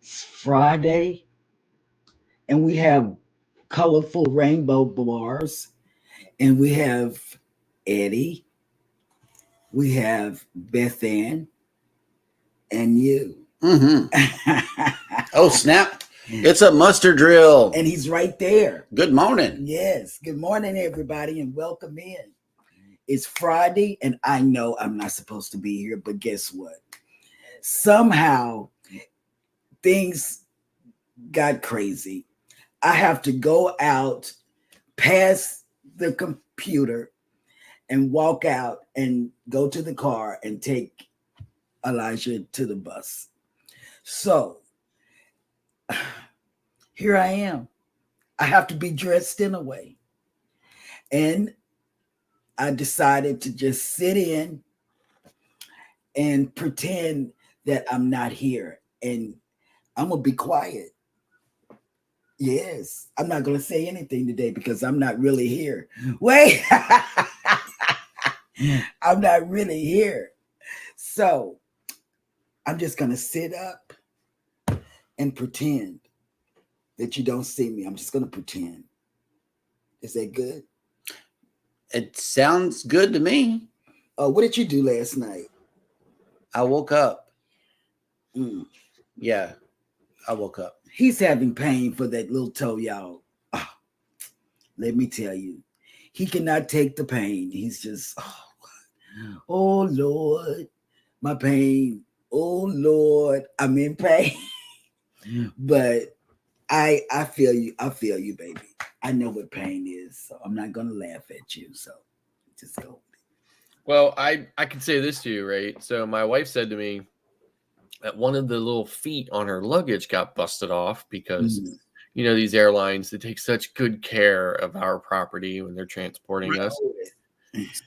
It's Friday, and we have colorful rainbow bars, and we have Eddie, we have Beth Ann, and you. Mm-hmm. Oh, snap. It's a muster drill. And he's right there. Good morning. Yes. Good morning, everybody, and welcome in. It's Friday, and I know I'm not supposed to be here, but guess what? Somehow things got crazy. I have to go out past the computer and walk out and go to the car and take Elijah to the bus. So here I am. I have to be dressed in a way. And I decided to just sit in and pretend that I'm not here. And I'm going to be quiet. Yes, I'm not going to say anything today because I'm not really here. Wait, I'm not really here. So I'm just going to sit up and pretend that you don't see me. I'm just going to pretend. Is that good? It sounds good to me. What did you do last night? I woke up. Yeah, I woke up. He's having pain for that little toe, y'all. Oh, let me tell you, he cannot take the pain. He's just, oh Lord, my pain. Oh Lord, I'm in pain. But I feel you. I feel you, baby. I know what pain is, so I'm not gonna laugh at you. So just go. Well, I can say this to you, right? So my wife said to me that one of the little feet on her luggage got busted off because, you know, these airlines, they take such good care of our property when they're transporting us.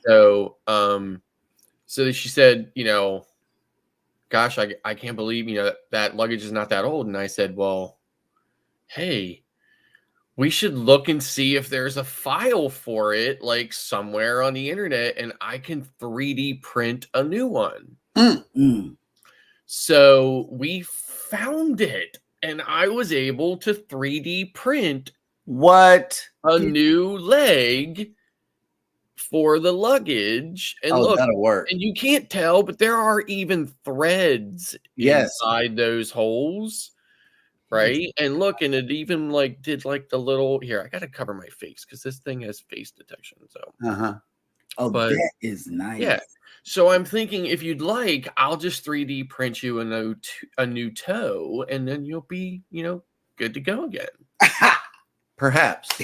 So, so she said, you know, gosh, I can't believe, you know, that luggage is not that old. And I said, well, hey, we should look and see if there's a file for it, like somewhere on the internet, and I can 3D print a new one. So we found it, and I was able to 3D print a new leg for the luggage. And look, that'll work. And you can't tell, but there are even threads inside those holes. Right. And look, and it even like did like the little here. I got to cover my face because this thing has face detection. So, oh, but that is nice. Yeah. So I'm thinking if you'd like, I'll just 3D print you a new toe, and then you'll be, you know, good to go again. Perhaps.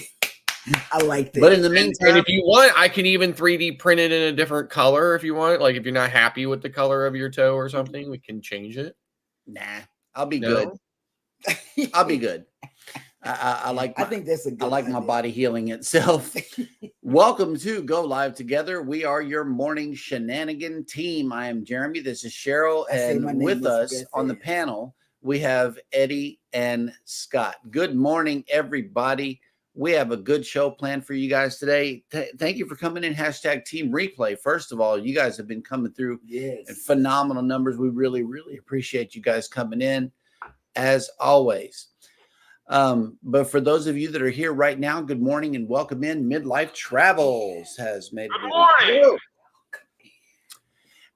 I like that. But in the meantime, and if you want, I can even 3D print it in a different color if you want. Like if you're not happy with the color of your toe or something, we can change it. Nah, I'll be good. I'll be good. I think that's a good. I like my body healing itself. Welcome to Go Live Together. We are your morning shenanigan team. I am Jeremy. This is Cheryl, and with us on the panel we have Eddie and Scott. Good morning, everybody. We have a good show planned for you guys today. Thank you for coming in. # Team Replay. First of all, you guys have been coming through in phenomenal numbers. We really, really appreciate you guys coming in, as always. But for those of you that are here right now, good morning and welcome in. Midlife Travels has made it. Good morning.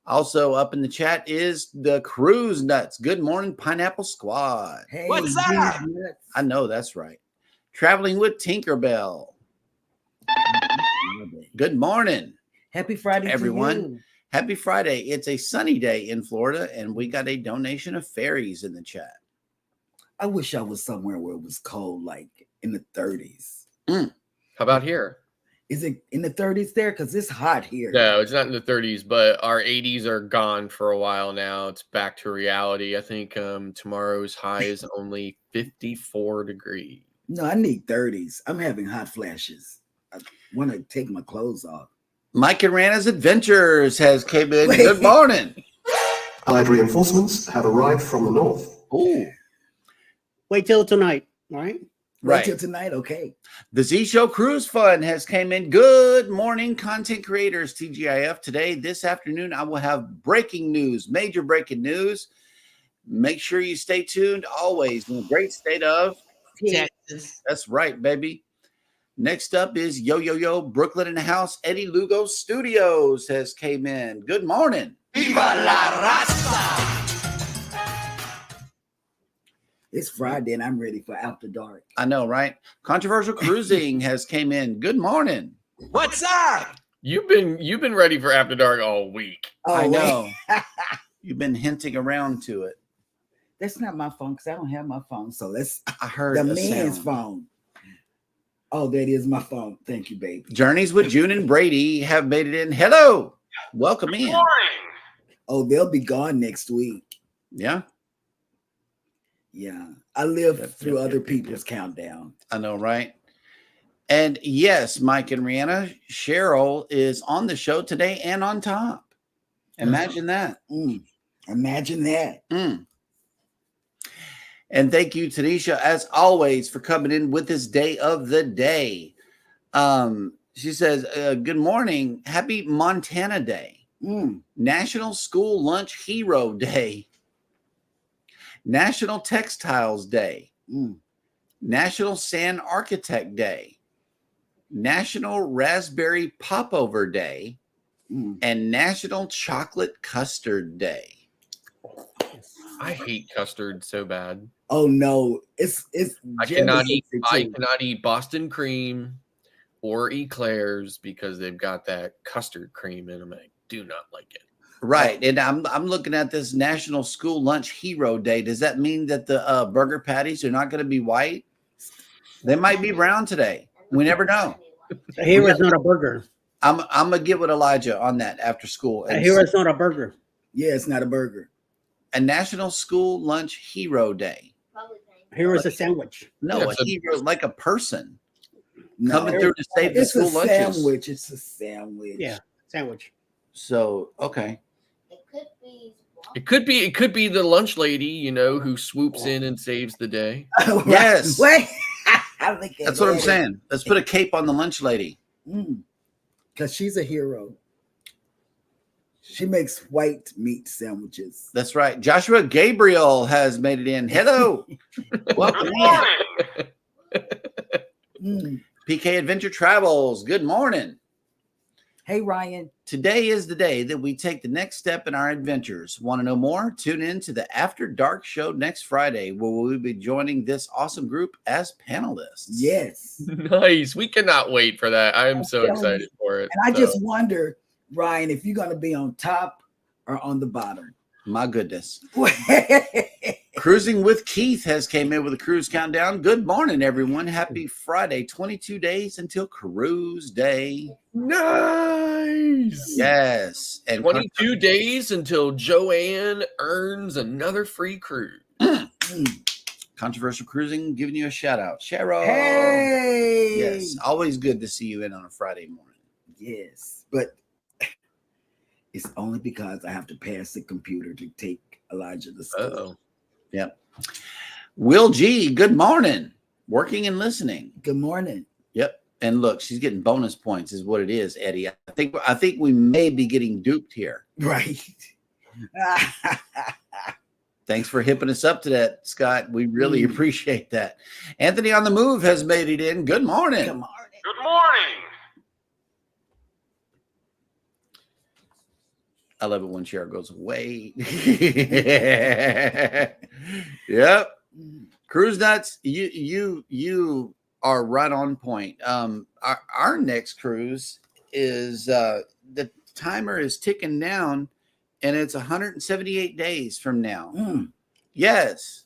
Also up in the chat is the Cruise Nuts. Good morning, Pineapple Squad. Hey, what's up? I know that's right. Traveling with Tinkerbell. Good morning. Happy Friday, everyone. To you. Happy Friday. It's a sunny day in Florida, and we got a donation of fairies in the chat. I wish I was somewhere where it was cold, like in the 30s. How about here? Is it in the 30s there? Because it's hot here. No, it's not in the 30s, but our 80s are gone for a while now. It's back to reality. I think tomorrow's high is only 54 degrees. No, I need 30s. I'm having hot flashes. I want to take my clothes off. Mike and Rana's Adventures has came in. Good morning. Allied reinforcements have arrived from the north. Oh. Wait till tonight, all right? Right till tonight, okay. The Z Show Cruise Fund has came in. Good morning, content creators, TGIF. Today, this afternoon, I will have breaking news, major breaking news. Make sure you stay tuned always in a great state of Texas. That's right, baby. Next up is Yo, Brooklyn in the house. Eddie Lugo Studios has came in. Good morning. Viva la raza! It's Friday and I'm ready for After Dark. I know, right? Controversial Cruising has came in. Good morning. What's up? You've been ready for After Dark all week. Oh, I know. You've been hinting around to it. That's not my phone because I don't have my phone. So that's I heard the a man's sound. phone. Oh, that is my phone. Thank you, baby. Journeys with June and Brady have made it in. Hello. Welcome in. Oh, they'll be gone next week. Yeah. Yeah. I live Yep, through yep, other yep, people's countdown. I know, right? And yes, Mike and Rihanna, Cheryl is on the show today and on top. Imagine that. Imagine that. And thank you, Tanisha, as always, for coming in with this day of the day. She says, good morning. Happy Montana Day. National School Lunch Hero Day. National Textiles Day. National Sand Architect Day. National Raspberry Popover Day. And National Chocolate Custard Day. I hate custard so bad. Oh no, it's I cannot eat Boston cream or eclairs because they've got that custard cream in them. I do not like it. Right. And I'm looking at this National School Lunch Hero Day. Does that mean that the burger patties are not going to be white? They might be brown today. We never know. A hero is not a burger. I'm gonna get with Elijah on that after school. A hero is not a burger. Yeah, it's not a burger. A National School Lunch Hero Day. A hero is a sandwich. No, Yeah, a hero like a person No, coming through to save the it's school a lunches. sandwich. It's a sandwich. Yeah, sandwich. So okay. It could be the lunch lady, who swoops in and saves the day. Yes. Wait. That's what I'm saying. Let's put a cape on the lunch lady. Because she's a hero. She makes white meat sandwiches. That's right. Joshua Gabriel has made it in. Hello. Welcome in. PK Adventure Travels. Good morning. Hey, Ryan. Today is the day that we take the next step in our adventures. Want to know more? Tune in to the After Dark show next Friday, where we'll be joining this awesome group as panelists. Yes. Nice. We cannot wait for that. I am so excited for it. And I just wonder, Ryan, if you're going to be on top or on the bottom. My goodness. Cruising with Keith has came in with a cruise countdown. Good morning, everyone. Happy Friday. 22 days until Cruise Day. Nice. Yes. And 22 days until Joanne earns another free cruise. Controversial Cruising giving you a shout out. Cheryl. Hey. Yes. Always good to see you in on a Friday morning. Yes. But it's only because I have to pass the computer to take Elijah to school. Uh-oh. Yep. Will G, good morning. Working and listening. Good morning. Yep. And look, she's getting bonus points, is what it is, Eddie. I think we may be getting duped here. Right. Thanks for hipping us up to that, Scott. We really appreciate that. Anthony on the Move has made it in. Good morning. Good morning. Good morning. I love it when Cheryl goes, wait. Yep. Cruise Nuts, you are right on point. Our next cruise is the timer is ticking down, and it's 178 days from now. Yes.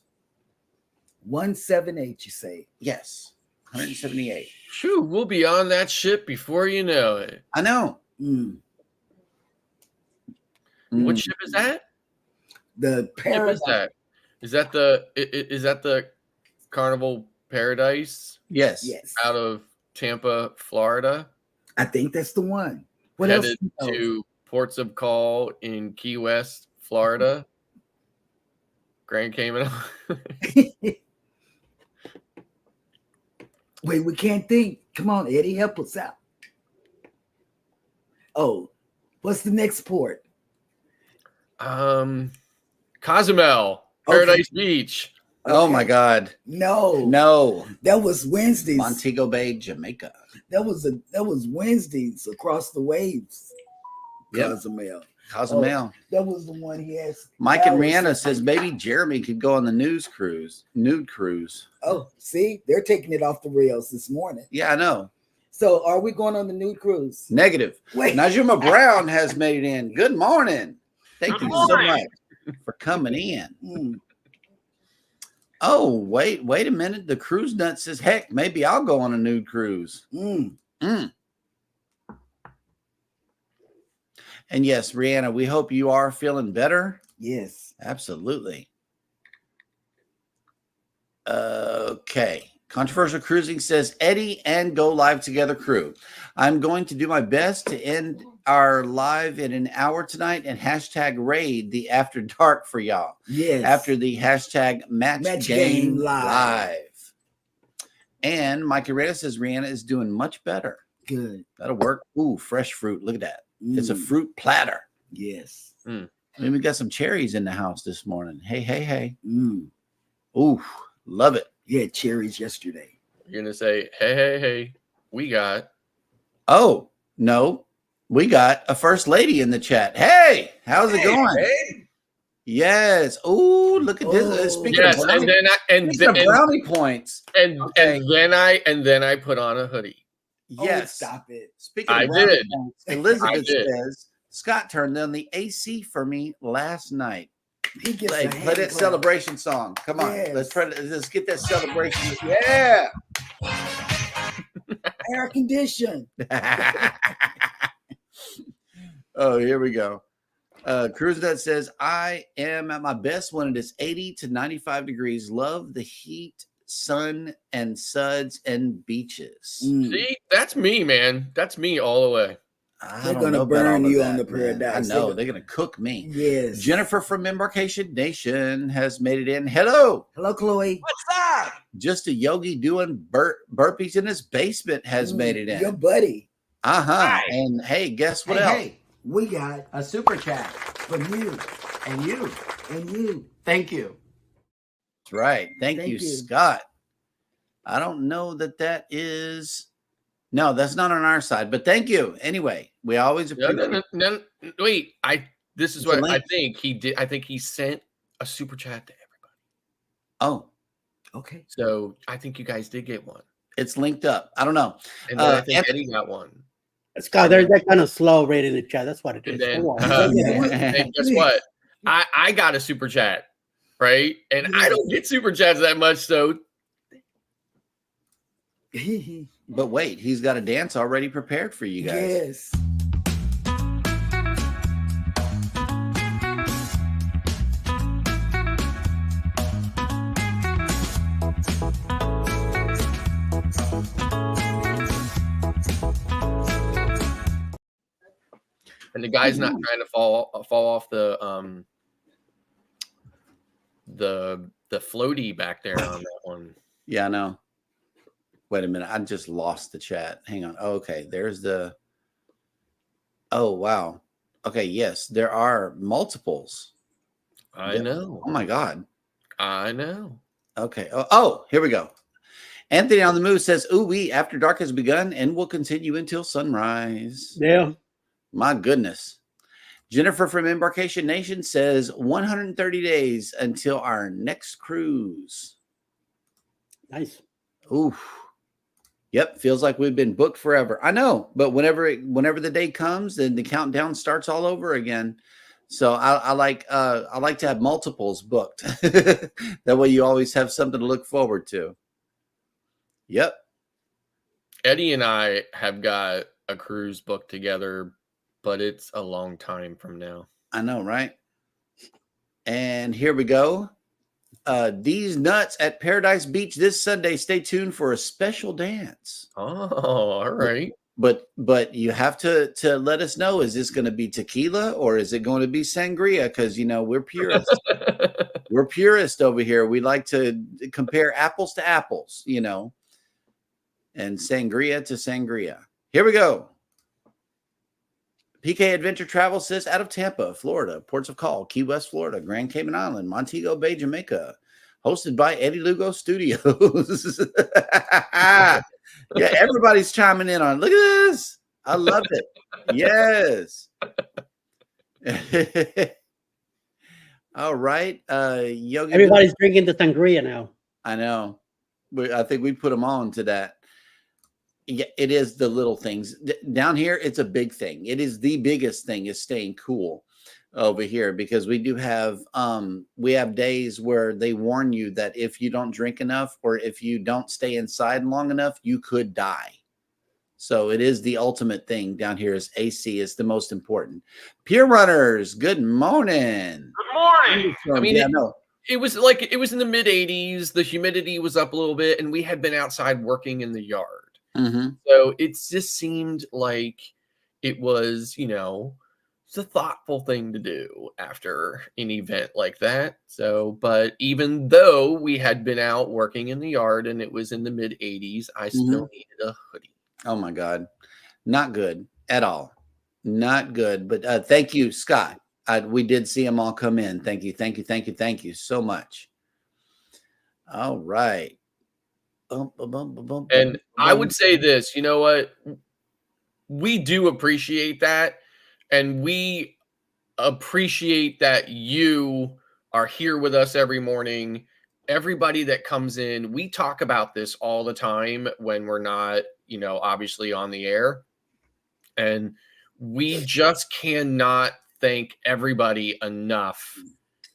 178, you say? Yes. 178. Shoo, we'll be on that ship before you know it. I know. What ship is that? The Paradise. Is that the Carnival Paradise? Yes. Yes. Out of Tampa, Florida. I think that's the one. What Headed else? to ports of call in Key West, Florida. Grand Cayman. Wait, we can't think. Come on, Eddie, help us out. Oh, what's the next port? Cozumel. Paradise Beach. Oh my God. No. That was Wednesdays. Montego Bay, Jamaica. That was Wednesdays across the waves. Yep. Cozumel. That was the one he asked. Mike and Rihanna says maybe Jeremy could go on the nude cruise. Oh, see, they're taking it off the rails this morning. Yeah, I know. So are we going on the nude cruise? Negative. Wait. Najuma Brown has made it in. Good morning. Thank you so much for coming in. Oh, wait a minute. The cruise nut says, heck, maybe I'll go on a nude cruise. And yes, Rihanna, we hope you are feeling better. Yes. Absolutely. Okay. Controversial Cruising says, Eddie and Go Live Together crew. I'm going to do my best to end our live in an hour tonight and hashtag raid the after dark for y'all. Yes. After the hashtag match game live. And Mike Herrera says Rihanna is doing much better. Good. That'll work. Ooh, fresh fruit. Look at that. It's a fruit platter. Yes. And we got some cherries in the house this morning. Hey. Ooh, love it. Yeah, cherries yesterday. You're gonna say, hey, we got. Oh, no. We got a first lady in the chat. Hey, how's it going? Hey. Yes. Ooh, look at this. Speaking of brownie, brownie points. And then I put on a hoodie. Yes. Stop it. Speaking of brownie points, Elizabeth says Scott turned on the AC for me last night. He gets play that celebration song. Come on. Yes. Let's get that celebration. Yeah. Air condition. Oh, here we go. Cruise Nut says, I am at my best when it is 80 to 95 degrees. Love the heat, sun, and suds and beaches. See, that's me, man. That's me all the way. They're going to burn you on the Paradise. I know. They're going to cook me. Yes. Jennifer from Embarkation Nation has made it in. Hello. Hello, Chloe. What's up? Just a yogi doing burpees in his basement has made it in. Your buddy. Hi. And hey, guess what else? Hey, we got a super chat from you. and you. And you. Thank you. That's right. Thank you, you. Scott. I don't know that is. No, that's not on our side, but thank you. Anyway, we always appreciate No, wait. This is what I think he did. I think he sent a super chat to everybody. Oh, okay. So I think you guys did get one. It's linked up. I don't know. And then I think Eddie got one. Scott, they're kind of slow rating the chat. That's what it is. And then, and guess what? I got a super chat, right? And I don't get super chats that much, so. But wait, he's got a dance already prepared for you guys. Yes. And the guy's not trying to fall off the floaty back there on that one. Yeah, I know. Wait a minute. I just lost the chat. Hang on. Oh, okay. There's the. Oh, wow. Okay. Yes, there are multiples. I know. Oh, my God. I know. Okay. Oh, here we go. Anthony on the Move says, ooh, After Dark has begun and will continue until sunrise. Yeah. My goodness. Jennifer from Embarkation Nation says 130 days until our next cruise. Nice. Ooh. Yep, feels like we've been booked forever. I know, but whenever the day comes, then the countdown starts all over again. So I like to have multiples booked. That way you always have something to look forward to. Yep. Eddie and I have got a cruise booked together, but it's a long time from now. I know, right? And here we go. These nuts at Paradise Beach this Sunday. Stay tuned for a special dance. Oh, all right. But you have to let us know, is this going to be tequila or is it going to be sangria? Because, we're purists. We're purists over here. We like to compare apples to apples, and sangria to sangria. Here we go. PK Adventure Travel says out of Tampa, Florida, ports of call, Key West, Florida, Grand Cayman Island, Montego Bay, Jamaica, hosted by Eddie Lugo Studios. Yeah, everybody's chiming in on it. Look at this. I love it. Yes. All right. Yogi. Everybody's drinking the sangria now. I know. I think we put them on to that. Yeah, it is the little things down here. It's a big thing. It is the biggest thing is staying cool over here, because we do have we have days where they warn you that if you don't drink enough or if you don't stay inside long enough, you could die. So it is the ultimate thing down here. Is AC is the most important. Pier runners, good morning. Good morning. I mean, it was in the mid 80s. The humidity was up a little bit, and we had been outside working in the yard. Mm-hmm. So it just seemed like it was, it's a thoughtful thing to do after an event like that. So, but even though we had been out working in the yard and it was in the mid 80s, I still needed a hoodie. Oh my God. Not good at all. Not good. But thank you, Scott. We did see them all come in. Thank you. Thank you. Thank you. Thank you so much. All right. And I would say this, you know what? We do appreciate that. And we appreciate that you are here with us every morning. Everybody that comes in, we talk about this all the time when we're not, obviously on the air. And we just cannot thank everybody enough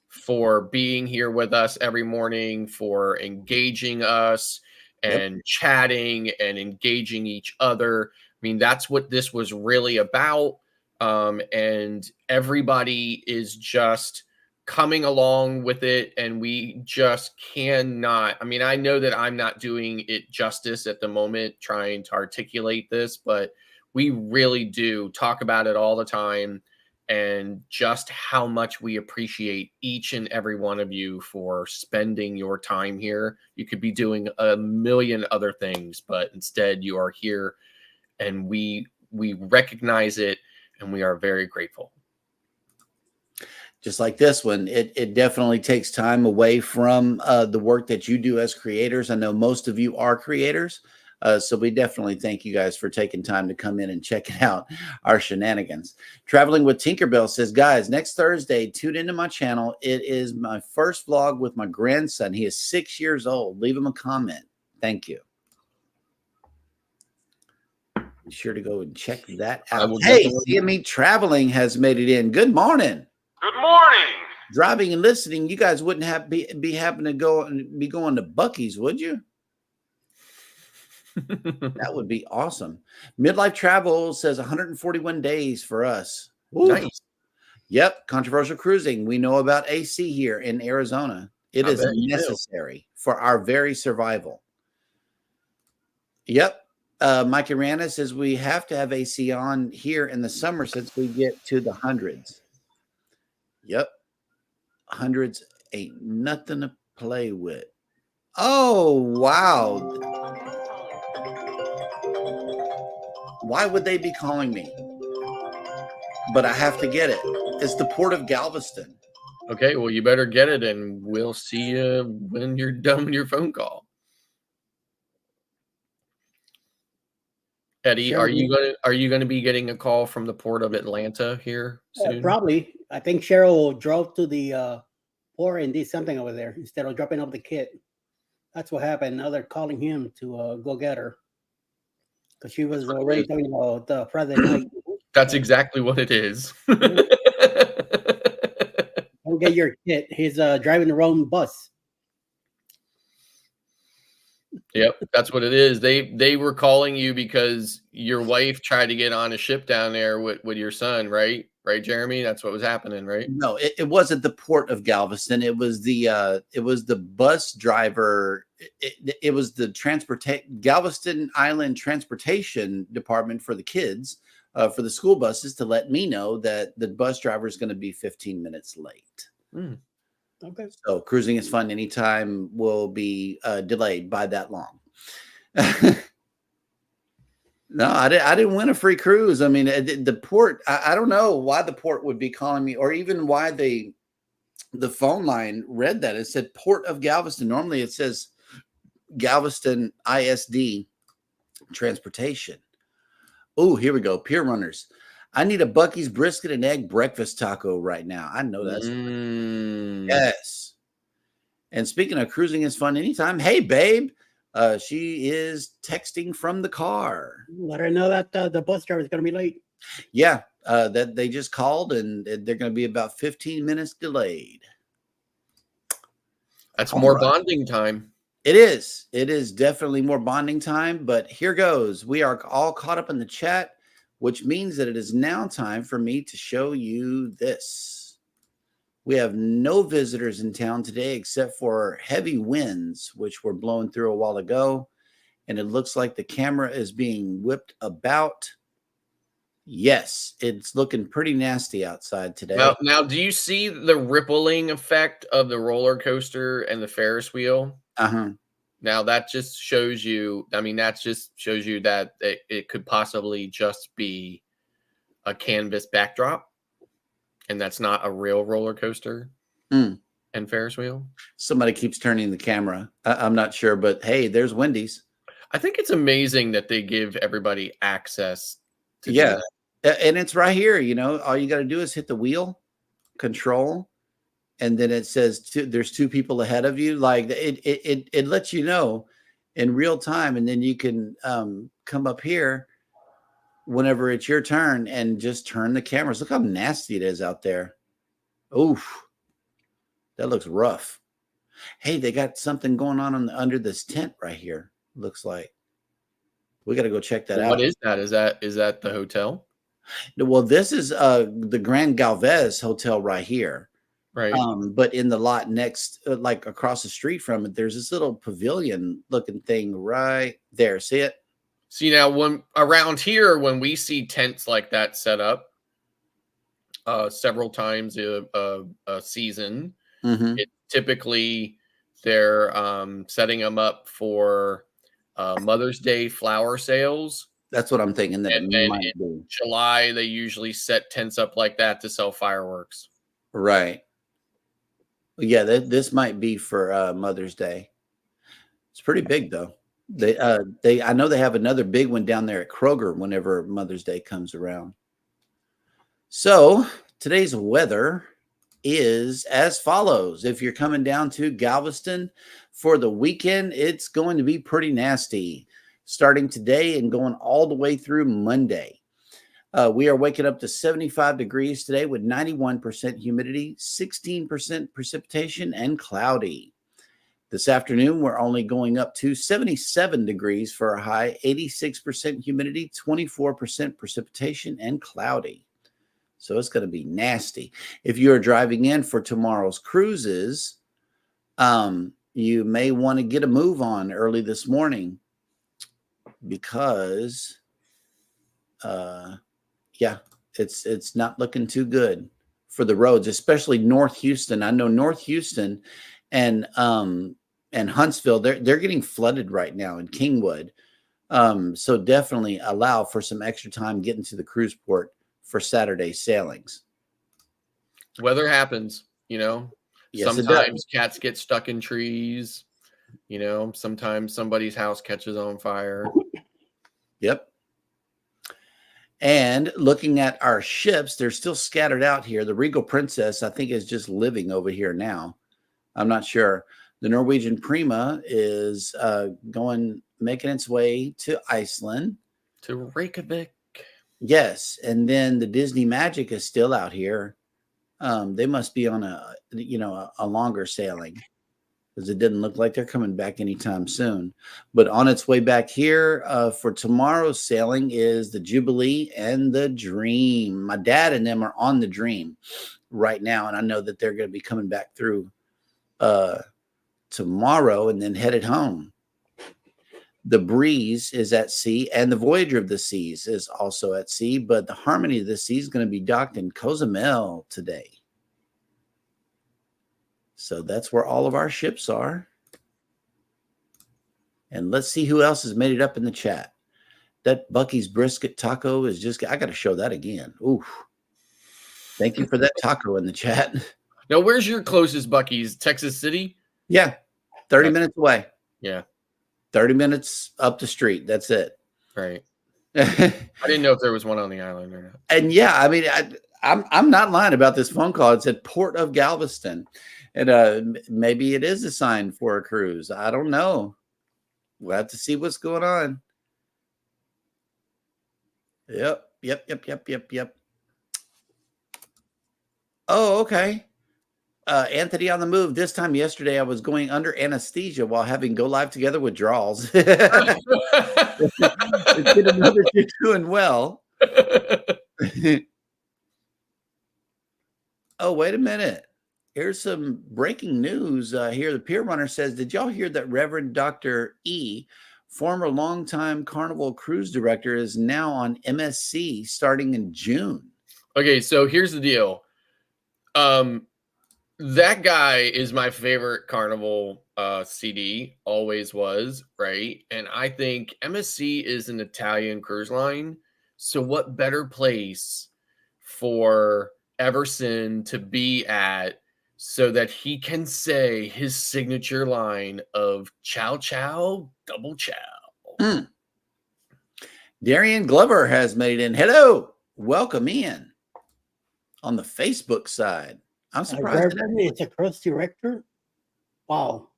for being here with us every morning, for engaging us and chatting and engaging each other. I mean, that's what this was really about. And everybody is just coming along with it. And we just cannot, I mean, I know that I'm not doing it justice at the moment, trying to articulate this, but we really do talk about it all the time. And just how much we appreciate each and every one of you for spending your time here. You could be doing a million other things, but instead you are here, and we recognize it, and we are very grateful. Just like this one, it definitely takes time away from the work that you do as creators. I know most of you are creators. So we definitely thank you guys for taking time to come in and check out our shenanigans. Traveling with Tinkerbell says, guys, next Thursday, tune into my channel. It is my first vlog with my grandson. He is 6 years old. Leave him a comment. Thank you. Be sure to go and check that out. Hey, CME Traveling has made it in. Good morning. Good morning. Driving and listening, you guys wouldn't have be having to be going to Buc-ee's, would you? That would be awesome. Midlife Travel says 141 days for us. Ooh. Nice. Yep. Controversial cruising. We know about AC here in Arizona. It is necessary for our very survival. Yep. Mike Irana says we have to have AC on here in the summer since we get to the hundreds. Yep. Hundreds ain't nothing to play with. Oh, wow. Why would they be calling me? But I have to get it. It's the Port of Galveston. Okay, well, you better get it, and we'll see you when you're done with your phone call. Eddie, are you going to be getting a call from the Port of Atlanta here soon? Probably. I think Cheryl drove to the port and did something over there instead of dropping off the kit. That's what happened. Now they're calling him to go get her. Because she was already talking about Friday night. That's exactly what it is. Don't get your kid. He's driving the wrong bus. Yep, that's what it is. They were calling you because your wife tried to get on a ship down there with your son, right? Right, Jeremy? That's what was happening, right? No, it wasn't the Port of Galveston. It was the bus driver. It was the Galveston Island Transportation Department for the kids, for the school buses, to let me know that the bus driver is going to be 15 minutes late. Okay. So cruising is fun. Anytime will be delayed by that long. No, I didn't win a free cruise. I mean, the port, I don't know why the port would be calling me, or even why the phone line read that. It said Port of Galveston. Normally it says Galveston ISD Transportation. Oh, here we go. Pier Runners. I need a Bucky's brisket and egg breakfast taco right now. I know that's yes. And speaking of cruising is fun anytime. Hey, babe. She is texting from the car. Let her know that the bus driver is going to be late. Yeah, that they just called and they're going to be about 15 minutes delayed. That's more bonding time. It is. It is definitely more bonding time, but here goes. We are all caught up in the chat, which means that it is now time for me to show you this. We have no visitors in town today except for heavy winds, which were blowing through a while ago, and it looks like the camera is being whipped about. Yes, it's looking pretty nasty outside today. Now, do you see the rippling effect of the roller coaster and the Ferris wheel? Uh-huh. Now that just shows you, that just shows you that it could possibly just be a canvas backdrop, and that's not a real roller coaster and Ferris wheel. Somebody keeps turning the camera. I'm not sure, but hey, there's Wendy's. I think it's amazing that they give everybody access to do that. And it's right here. You know, all you got to do is hit the wheel, control, and then it says there's two people ahead of you. Like it lets you know in real time, and then you can come up here whenever it's your turn and just turn the cameras. Look how nasty it is out there. Oof, that looks rough. Hey, they got something going on under this tent right here. Looks like we got to go check that out. What is that? Is that the hotel? Well, this is the Grand Galvez Hotel right here. Right. But in the lot next, like across the street from it, there's this little pavilion looking thing right there. See it? See, now when around here, when we see tents like that set up several times a season, it typically they're setting them up for Mother's Day flower sales. That's what I'm thinking. That and then in July, they usually set tents up like that to sell fireworks. Right. Yeah, this might be for Mother's Day. It's pretty big though. I know they have another big one down there at Kroger whenever Mother's Day comes around. So today's weather is as follows. If you're coming down to Galveston for the weekend, it's going to be pretty nasty starting today and going all the way through Monday. We are waking up to 75 degrees today with 91% humidity, 16% precipitation, and cloudy. This afternoon, we're only going up to 77 degrees for a high, 86% humidity, 24% precipitation, and cloudy. So it's going to be nasty. If you're driving in for tomorrow's cruises, you may want to get a move on early this morning because it's not looking too good for the roads, especially North Houston. I know North Houston and Huntsville, they're getting flooded right now in Kingwood. So definitely allow for some extra time getting to the cruise port for Saturday sailings. Weather happens, you know. Yes, sometimes cats get stuck in trees, you know, sometimes somebody's house catches on fire. Yep. And looking at our ships, they're still scattered out here. The Regal Princess, I think, is just living over here now. I'm not sure. The Norwegian Prima is making its way to Iceland. To Reykjavik. Yes. And then the Disney Magic is still out here. They must be on a longer sailing because it didn't look like they're coming back anytime soon. But on its way back here for tomorrow's sailing is the Jubilee and the Dream. My dad and them are on the Dream right now, and I know that they're going to be coming back through tomorrow and then headed home. The Breeze is at sea, and the Voyager of the Seas is also at sea, but the Harmony of the Sea is going to be docked in Cozumel today. So that's where all of our ships are. And let's see who else has made it up in the chat. That Bucky's brisket taco is just, I got to show that again. Ooh. Thank you for that taco in the chat. Now, where's your closest Bucky's? Texas City? Yeah. 30 minutes away. Yeah. 30 minutes up the street. That's it. Right. I didn't know if there was one on the island or not. And yeah, I mean, I'm not lying about this phone call. It said Port of Galveston. And maybe it is a sign for a cruise. I don't know. We'll have to see what's going on. Yep. Oh, okay. Anthony on the move. This time yesterday, I was going under anesthesia while having Go Live Together withdrawals. It's good to know that you're doing well. Oh, wait a minute. Here's some breaking news here. The Pier Runner says, did y'all hear that Reverend Dr. E, former longtime Carnival cruise director, is now on MSC starting in June? Okay, so here's the deal. That guy is my favorite Carnival CD, always was, right? And I think MSC is an Italian cruise line. So what better place for Everson to be at so that he can say his signature line of chow chow, double chow. Darian Glover has made it in. Hello, welcome in on the Facebook side. I'm surprised. It's a cruise director. Wow.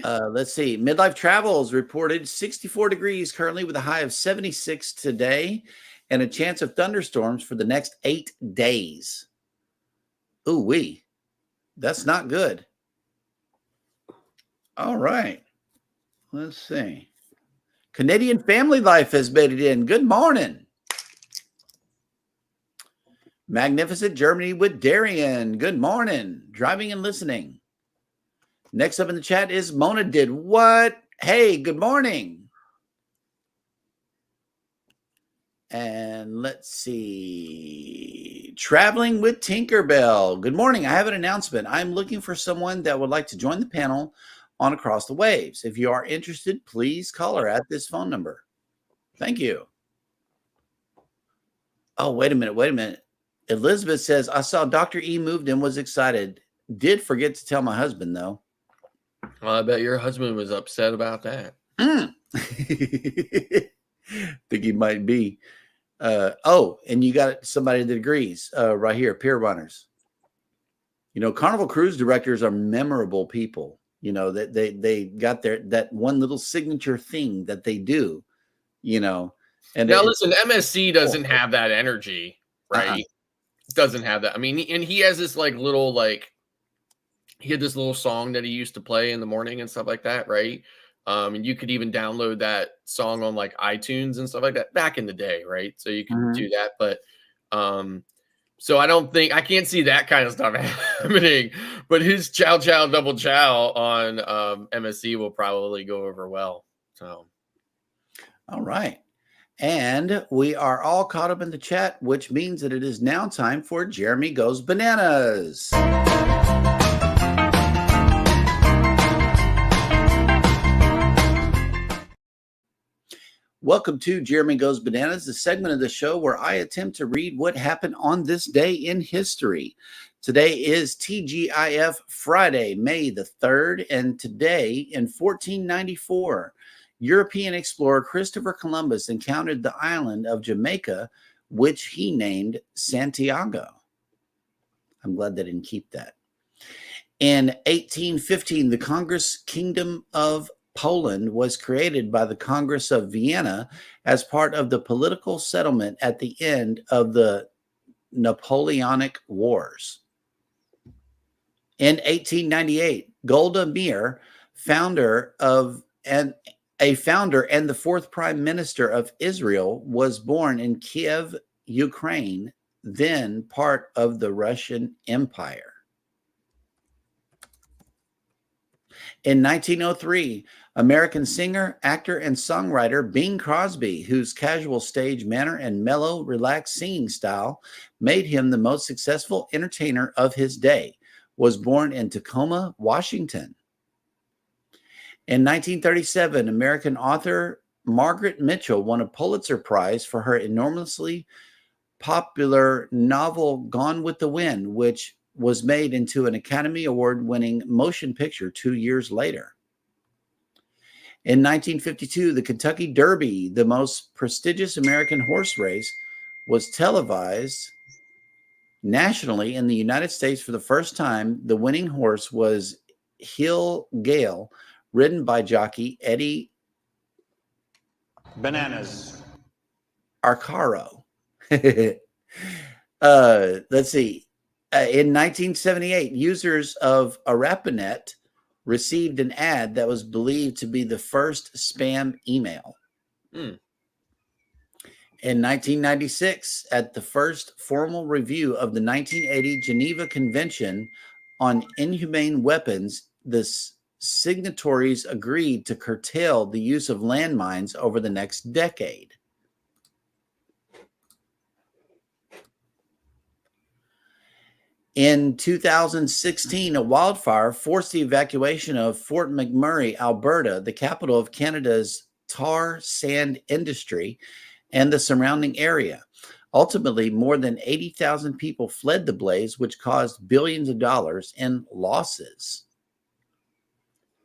Let's see. Midlife Travels reported 64 degrees currently with a high of 76 today and a chance of thunderstorms for the next 8 days. Ooh-wee. That's not good. All right. Let's see. Canadian Family Life has made it in. Good morning. Magnificent Germany with Darian. Good morning. Driving and listening. Next up in the chat is Mona did what? Hey, good morning. And let's see. Traveling with Tinkerbell. Good morning. I have an announcement. I'm looking for someone that would like to join the panel on Across the Waves. If you are interested, please call her at this phone number. Thank you. Oh, wait a minute. Elizabeth says, I saw Dr. E moved and was excited. Did forget to tell my husband, though. Well, I bet your husband was upset about that. Think he might be. And you got somebody that agrees right here, Pier Runners. You know, Carnival cruise directors are memorable people. You know, that they got that one little signature thing that they do, you know. And now listen, MSC doesn't have that energy, right? Doesn't have that. I mean, and he has this like little he had this little song that he used to play in the morning and stuff like that, right? And you could even download that song on like iTunes and stuff like that back in the day, right? So you can do that, but so I can't see that kind of stuff happening. But his chow chow double chow on MSC will probably go over well. So, all right. And we are all caught up in the chat, which means that it is now time for Jeremy Goes Bananas. Welcome to Jeremy Goes Bananas, the segment of the show where I attempt to read what happened on this day in history. Today is TGIF Friday, May the 3rd, and today in 1494, European explorer Christopher Columbus encountered the island of Jamaica, which he named Santiago. I'm glad they didn't keep that. In 1815, the Congress Kingdom of Poland was created by the Congress of Vienna as part of the political settlement at the end of the Napoleonic Wars. In 1898, Golda Meir, founder and the fourth prime minister of Israel, was born in Kiev, Ukraine, then part of the Russian Empire. In 1903, American singer, actor, and songwriter Bing Crosby, whose casual stage manner and mellow, relaxed singing style made him the most successful entertainer of his day, was born in Tacoma, Washington. In 1937, American author Margaret Mitchell won a Pulitzer Prize for her enormously popular novel Gone with the Wind, which was made into an Academy Award-winning motion picture 2 years later. In 1952, the Kentucky Derby, the most prestigious American horse race, was televised nationally in the United States for the first time. The winning horse was Hill Gale, ridden by jockey Eddie Bananas. Arcaro. Let's see. In 1978, users of ARPANET received an ad that was believed to be the first spam email. In 1996, at the first formal review of the 1980 Geneva Convention on Inhumane Weapons, the signatories agreed to curtail the use of landmines over the next decade. In 2016, a wildfire forced the evacuation of Fort McMurray, Alberta, the capital of Canada's tar sand industry, and the surrounding area. Ultimately, more than 80,000 people fled the blaze, which caused billions of dollars in losses.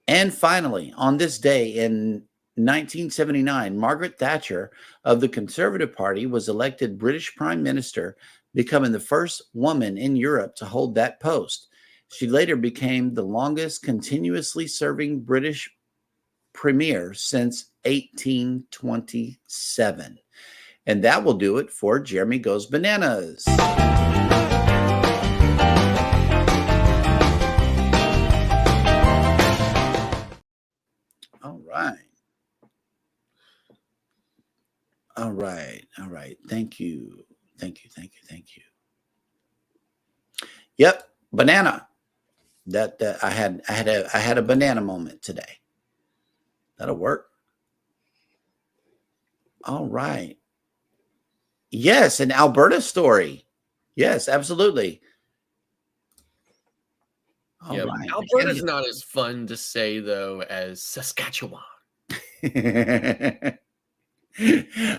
And finally, on this day in 1979, Margaret Thatcher of the Conservative Party was elected British Prime Minister, becoming the first woman in Europe to hold that post. She later became the longest continuously serving British premier since 1827. And that will do it for Jeremy Goes Bananas. All right. All right. All right. Thank you. Thank you. Thank you. Thank you. Yep. Banana. That I had a banana moment today. That'll work. All right. Yes, an Alberta story. Yes, absolutely. All right. Alberta's not as fun to say though as Saskatchewan.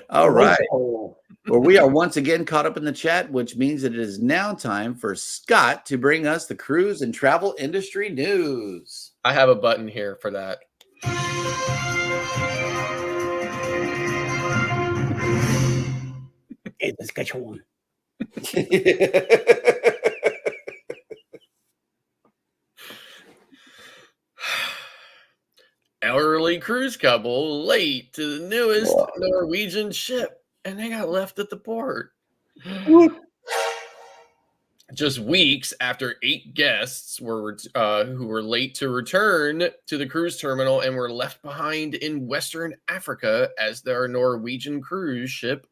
All right. Well, we are once again caught up in the chat, which means that it is now time for Scott to bring us the cruise and travel industry news. I have a button here for that. Hey, Saskatchewan. Elderly cruise couple late to the newest Norwegian ship, and they got left at the port. Just weeks after 8 guests were who were late to return to the cruise terminal and were left behind in Western Africa as their Norwegian cruise ship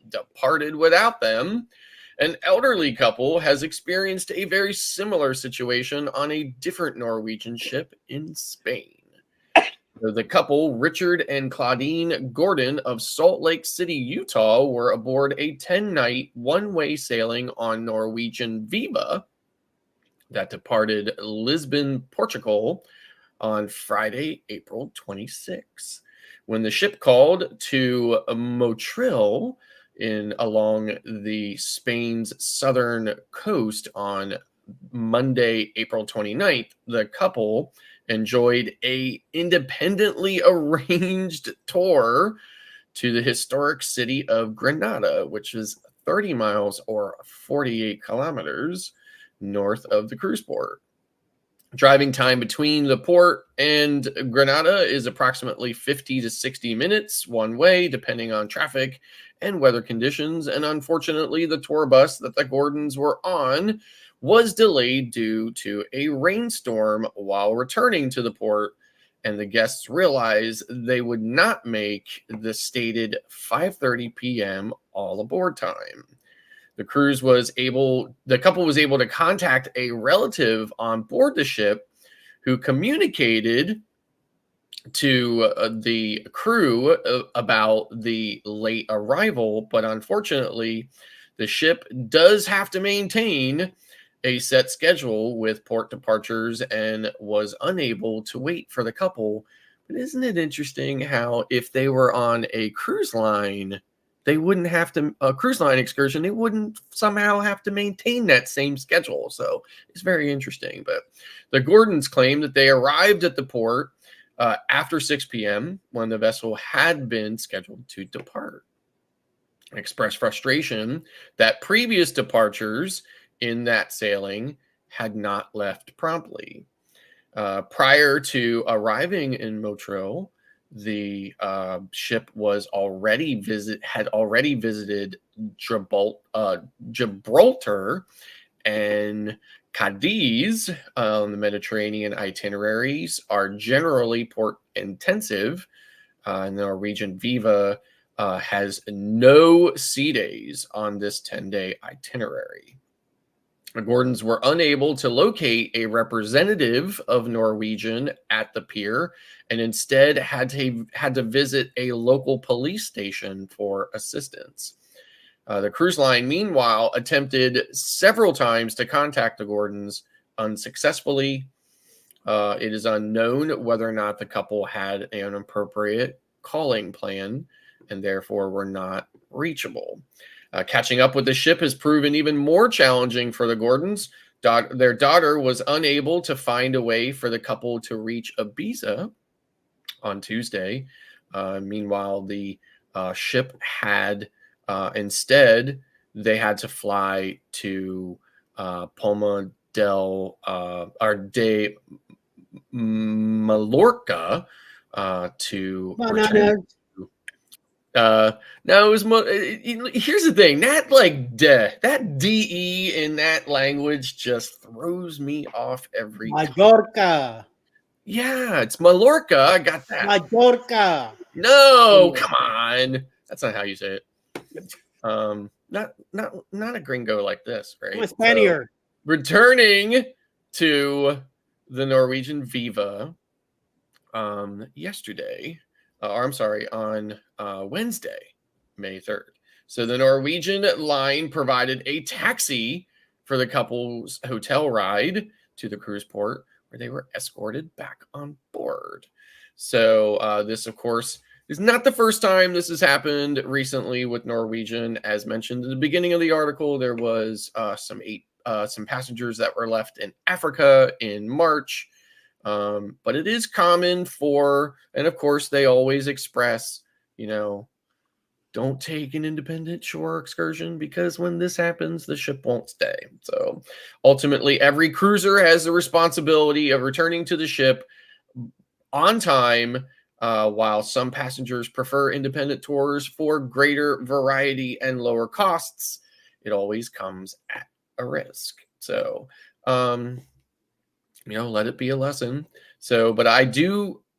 departed without them, an elderly couple has experienced a very similar situation on a different Norwegian ship in Spain. The couple, Richard and Claudine Gordon of Salt Lake City, Utah, were aboard a 10-night one-way sailing on Norwegian Viva that departed Lisbon, Portugal on Friday, April 26. When the ship called to Motril along the Spain's southern coast on Monday, April 29th, the couple enjoyed a independently arranged tour to the historic city of Granada, which is 30 miles or 48 kilometers north of the cruise port. Driving time between the port and Granada is approximately 50 to 60 minutes one way, depending on traffic and weather conditions. And unfortunately, the tour bus that the Gordons were on was delayed due to a rainstorm while returning to the port, and the guests realized they would not make the stated 5:30 p.m. all aboard time. The couple was able to contact a relative on board the ship who communicated to the crew about the late arrival, but unfortunately, the ship does have to maintain a set schedule with port departures and was unable to wait for the couple But isn't it interesting how if they were on a cruise line, they wouldn't have to, a cruise line excursion, they wouldn't somehow have to maintain that same schedule. So it's very interesting. But the Gordons claim that they arrived at the port after 6 p.m. when the vessel had been scheduled to depart. Expressed frustration that previous departures in that sailing had not left promptly. Prior to arriving in Motril, the ship had already visited Gibraltar and Cadiz. The Mediterranean itineraries are generally port intensive. The Norwegian Viva has no sea days on this 10-day itinerary. The Gordons were unable to locate a representative of Norwegian at the pier and instead had to visit a local police station for assistance. The cruise line, meanwhile, attempted several times to contact the Gordons unsuccessfully. It is unknown whether or not the couple had an appropriate calling plan and therefore were not reachable. Catching up with the ship has proven even more challenging for the Gordons. Their daughter was unable to find a way for the couple to reach Ibiza on Tuesday. Meanwhile, the ship had instead, they had to fly to Palma de Mallorca to return. No, it was here's the thing, that DE in that language just throws me off every time. Mallorca. Yeah, it's Mallorca. I got that. Mallorca. No, come on. That's not how you say it. Not a gringo like this, right? I'm a Spaniard. So, returning to the Norwegian Viva yesterday. On Wednesday, May 3rd. So the Norwegian line provided a taxi for the couple's hotel ride to the cruise port, where they were escorted back on board. So this, of course, is not the first time this has happened recently with Norwegian. As mentioned in the beginning of the article, there was some passengers that were left in Africa in March. But it is common and of course they always express, don't take an independent shore excursion because when this happens, the ship won't stay. So ultimately, every cruiser has the responsibility of returning to the ship on time, while some passengers prefer independent tours for greater variety and lower costs. It always comes at a risk. So, let it be a lesson. So, but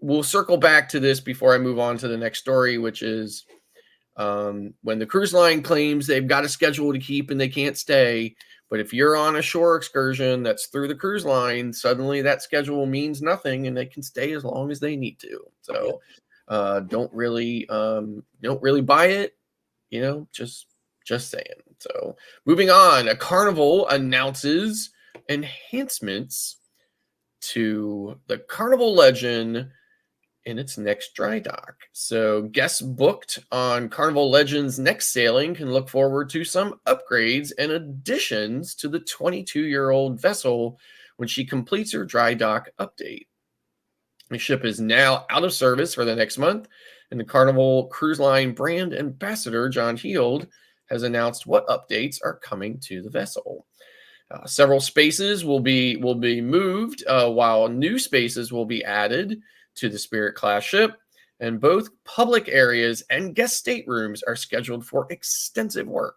we'll circle back to this before I move on to the next story, which is when the cruise line claims they've got a schedule to keep and they can't stay. But if you're on a shore excursion that's through the cruise line, suddenly that schedule means nothing and they can stay as long as they need to. So don't really buy it, just saying. So moving on, a Carnival announces enhancements to the Carnival Legend in its next dry dock. So guests booked on Carnival Legend's next sailing can look forward to some upgrades and additions to the 22-year-old vessel when she completes her dry dock update. The ship is now out of service for the next month, and the Carnival Cruise Line brand ambassador, John Heald, has announced what updates are coming to the vessel. Several spaces will be moved, while new spaces will be added to the Spirit class ship, and both public areas and guest staterooms are scheduled for extensive work.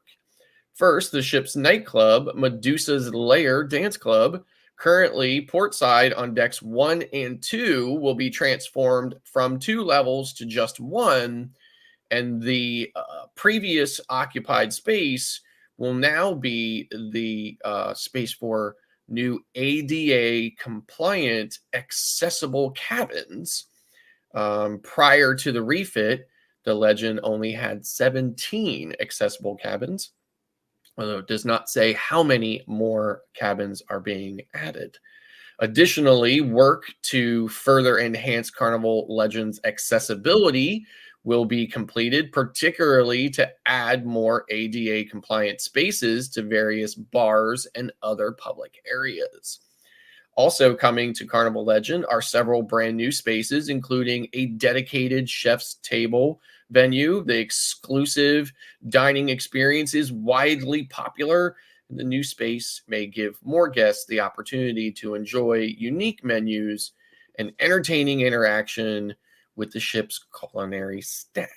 First, the ship's nightclub, Medusa's Lair Dance Club, currently portside on decks 1 and 2, will be transformed from 2 levels to just 1, and the previous occupied space will now be the space for new ADA compliant accessible cabins. Prior to the refit, the Legend only had 17 accessible cabins, although it does not say how many more cabins are being added. Additionally, work to further enhance Carnival Legends accessibility will be completed, particularly to add more ADA compliant spaces to various bars and other public areas. Also coming to Carnival Legend are several brand new spaces, including a dedicated chef's table venue. The exclusive dining experience is widely popular. The new space may give more guests the opportunity to enjoy unique menus and entertaining interaction with the ship's culinary staff.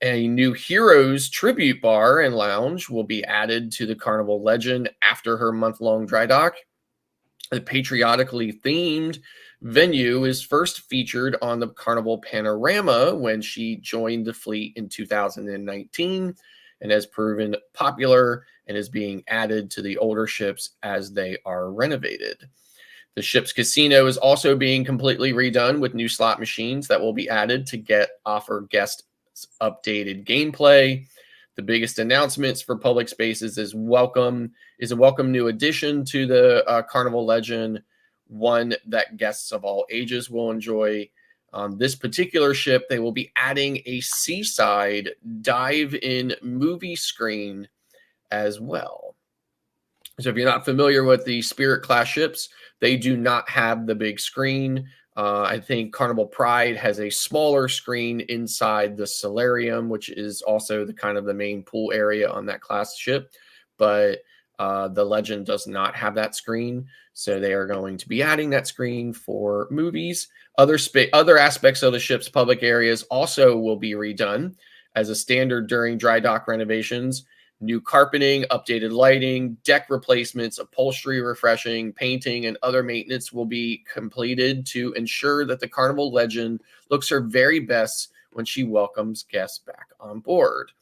A new Heroes tribute bar and lounge will be added to the Carnival Legend after her month-long dry dock. The patriotically themed venue is first featured on the Carnival Panorama when she joined the fleet in 2019 and has proven popular and is being added to the older ships as they are renovated. The ship's casino is also being completely redone with new slot machines that will be added to offer guests updated gameplay. The biggest announcements for public spaces is a welcome new addition to the Carnival Legend, one that guests of all ages will enjoy. On this particular ship, they will be adding a seaside dive-in movie screen as well. So if you're not familiar with the Spirit class ships, they do not have the big screen. I think Carnival Pride has a smaller screen inside the solarium, which is also the main pool area on that class ship. But the Legend does not have that screen, so they are going to be adding that screen for movies. Other aspects of the ship's public areas also will be redone as a standard during dry dock renovations. New carpeting, updated lighting, deck replacements, upholstery refreshing, painting, and other maintenance will be completed to ensure that the Carnival Legend looks her very best when she welcomes guests back on board.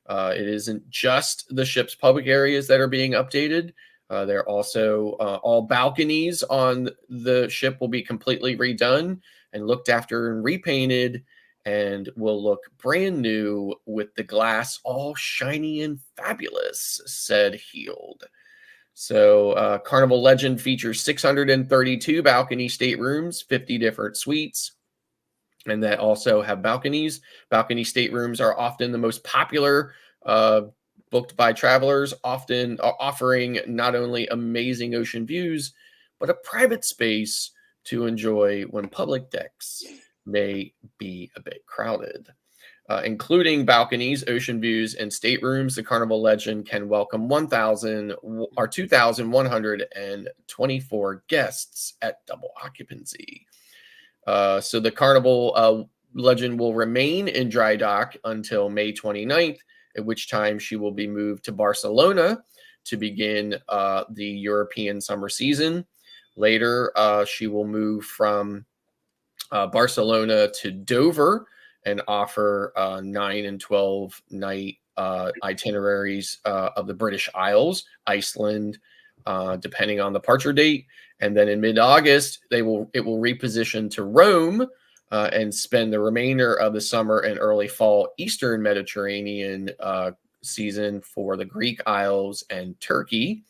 It isn't just the ship's public areas that are being updated. There are also all balconies on the ship will be completely redone and looked after and repainted, and will look brand new with the glass all shiny and fabulous, said Heald. So Carnival Legend features 632 balcony staterooms, 50 different suites, and that also have balconies. Balcony staterooms are often the most popular booked by travelers, often offering not only amazing ocean views, but a private space to enjoy when public decks may be a bit crowded. Including balconies, ocean views, and staterooms, the Carnival Legend can welcome 2,124 guests at double occupancy. So the Carnival Legend will remain in dry dock until May 29th, at which time she will be moved to Barcelona to begin the European summer season. Later, she will move from Barcelona to Dover and offer 9 and 12 night itineraries of the British Isles, Iceland, depending on the departure date. And then in mid-August, it will reposition to Rome and spend the remainder of the summer and early fall Eastern Mediterranean season for the Greek Isles and Turkey.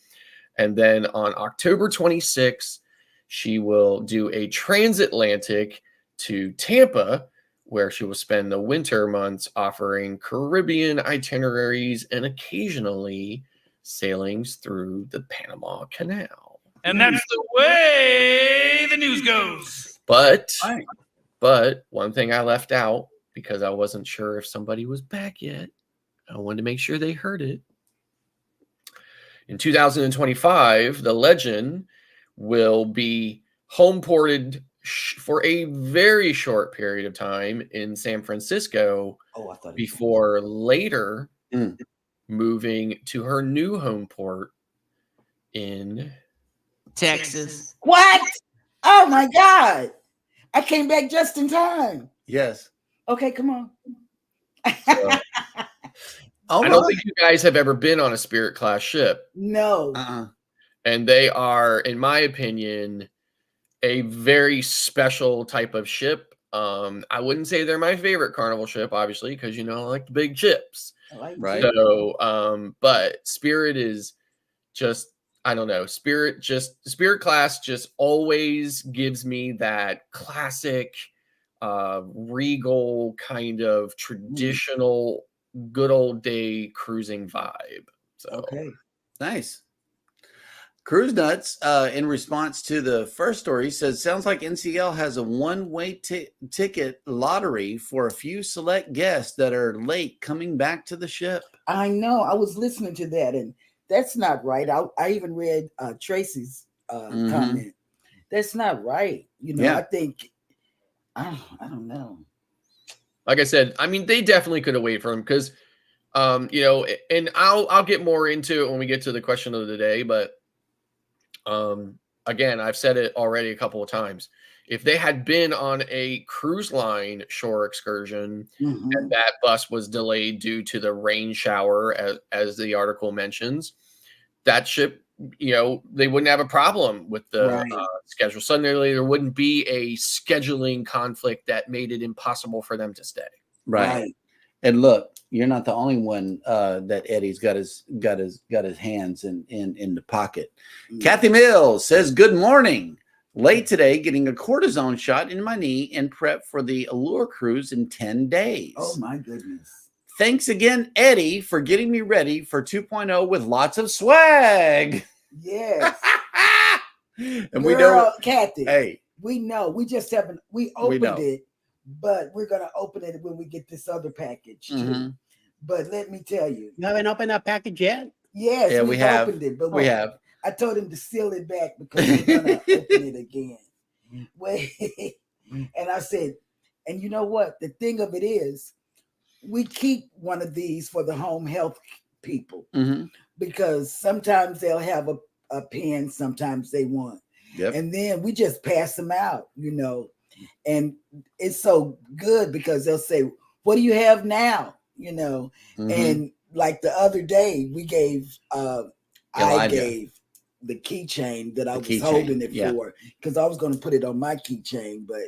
And then on October 26th, she will do a transatlantic to Tampa, where she will spend the winter months offering Caribbean itineraries and occasionally sailings through the Panama Canal. And that's the way the news goes. But one thing I left out, because I wasn't sure if somebody was back yet, I wanted to make sure they heard it. In 2025, the Legend will be home ported for a very short period of time in San Francisco before later moving to her new home port in Texas. What? Oh my God. I came back just in time. Yes. Okay, come on. So, I don't think you guys have ever been on a Spirit class ship. No. And they are, in my opinion, a very special type of ship. I wouldn't say they're my favorite Carnival ship, obviously, because I like the big ships. I like right. So, but Spirit is just I don't know, Spirit class just always gives me that classic, regal kind of traditional, good old day cruising vibe. So Okay, nice. Cruise Nuts, in response to the first story, says, sounds like NCL has a one-way ticket lottery for a few select guests that are late coming back to the ship. I know. I was listening to that, and that's not right. I even read Tracy's comment. That's not right. You know, I think, I don't know. Like I said, I mean, they definitely could have waited for him because, you know, and I'll get more into it when we get to the question of the day, but again, I've said it already a couple of times. If they had been on a cruise line shore excursion and that bus was delayed due to the rain shower, as the article mentions, that ship, you know, they wouldn't have a problem with the schedule. Suddenly there wouldn't be a scheduling conflict that made it impossible for them to stay. Right. And look, you're not the only one that Eddie's got his hands in the pocket. Kathy Mills says, good morning. Late today, getting a cortisone shot in my knee and prep for the Allure cruise in 10 days. Oh my goodness. Thanks again, Eddie, for getting me ready for 2.0 with lots of swag. Yes. And girl, we know, Kathy. Hey, we know. We just haven't. We opened it, but we're gonna open it when we get this other package too. But let me tell you, you haven't opened that package yet. Yes, we have opened it, but we have. I told him to seal it back because we're gonna open it again. Wait, and I said, and you know what? The thing of it is, we keep one of these for the home health people because sometimes they'll have a pen, sometimes they won't. And then we just pass them out, you know, and it's so good because they'll say, what do you have now? You know, and like the other day we gave, I gave the keychain that I was holding it for because I was going to put it on my keychain, but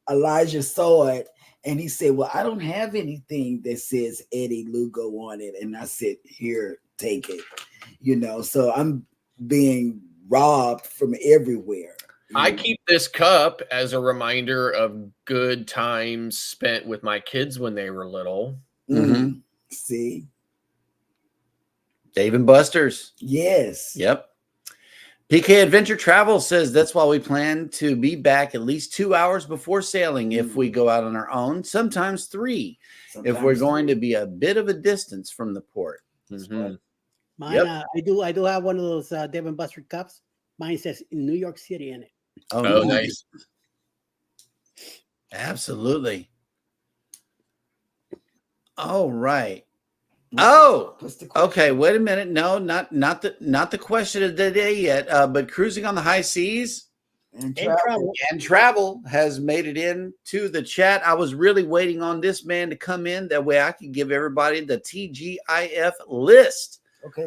Elijah saw it and he said, well, I don't have anything that says Eddie Lugo on it. And I said, here, take it, you know, so I'm being robbed from everywhere. I keep this cup as a reminder of good times spent with my kids when they were little. See? Dave and Buster's. Yes. Yep. PK Adventure Travel says that's why we plan to be back at least 2 hours before sailing if we go out on our own, sometimes 3, if we're going to be a bit of a distance from the port. Mine, I do have one of those Dave and Buster cups. Mine says in New York City in it. Oh, nice. Absolutely. All right. Okay. Wait a minute. No, not the question of the day yet. But cruising on the high seas and travel has made it into the chat. I was really waiting on this man to come in. That way I could give everybody the TGIF list